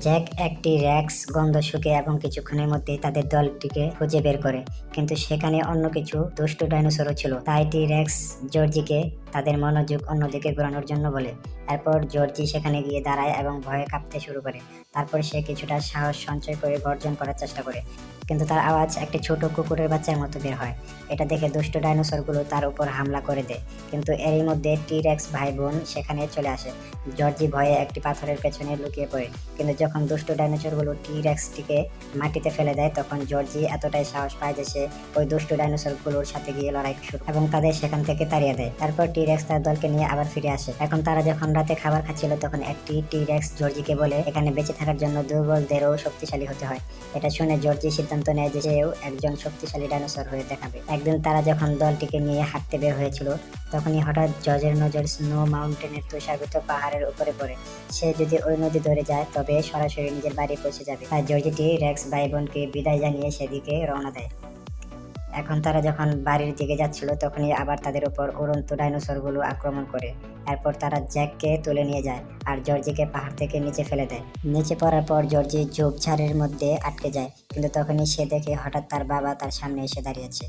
Jack একটি র্যাক্স গন্ধ শুকে এবং কিছুক্ষণের মধ্যেই তাদের দলটিকে খুঁজে বের করে, কিন্তু সেখানে অন্য কিছু দুষ্টু ডাইনোসরও ছিল। তাই টি র্যাক্স জর্জিকে তাদের মনোযোগ অন্যদিকে ঘোরানোর জন্য বলে। এরপর জর্জি সেখানে গিয়ে দাঁড়ায় এবং ভয়ে কাঁপতে শুরু করে। তারপর সে কিছুটা সাহস সঞ্চয় করে গর্জন করার চেষ্টা করে, কিন্তু তার আওয়াজ একটি ছোট কুকুরের বাচ্চার মতো বের হয়। এটা দেখে দুষ্ট ডাইনোসরগুলো তার উপর হামলা করে দেয়, কিন্তু এরই মধ্যে টি র্যাক্স ভাই বোন সেখানে চলে আসে। জর্জি ভয়ে একটি পাথরের পেছনে লুকিয়ে পড়ে, কিন্তু যখন দুষ্ট ডাইনোসরগুলো টি র্যাক্সটিকে মাটিতে ফেলে দেয় তখন জর্জি এতটাই সাহস পায় যে সে ওই দুষ্ট ডাইনোসরগুলোর সাথে গিয়ে লড়াই শুরু এবং তাদের সেখান থেকে তাড়িয়ে দেয়। তারপর টি র্যাক্স তার দলকে নিয়ে আবার ফিরে আসে। এখন তারা যখন রাতে খাবার খাচ্ছিল তখন একটি টি র্যাক্স জর্জিকে বলে এখানে বেঁচে থাকার জন্য দুর্বলদেরও শক্তিশালী হতে হয়। এটা শুনে জর্জি সিদ্ধান্ত নেয় যে সেও একজন শক্তিশালী ডাইনোসর হয়ে দেখাবে। একদিন তারা যখন দলটিকে নিয়ে হাঁটতে বের হয়েছিল তখনই হঠাৎ জর্জের নজর স্নো মাউন্টেনের তুষারযুক্ত পাহাড়ের উপরে পড়ে। সে যদি ওই নদী ধরে যায় তবে সরাসরি নিজের বাড়ি পৌঁছে যাবে। তাই জর্জি টি র্যাক্স ভাই বোনকে বিদায় জানিয়ে সেদিকে রওনা দেয়। এখন তারা যখন বাড়ির দিকে যাচ্ছিল তখনই আবার তাদের উপর উড়ন্ত ডাইনোসরগুলো আক্রমণ করে। এরপর তারা জ্যাককে তুলে নিয়ে যায় আর জর্জিকে পাহাড় থেকে নিচে ফেলে দেয়। নিচে পড়ার পর জর্জি ঝোপঝাড়ের মধ্যে আটকে যায়, কিন্তু তখনই সে দেখে হঠাৎ তার বাবা তার সামনে এসে দাঁড়িয়েছে।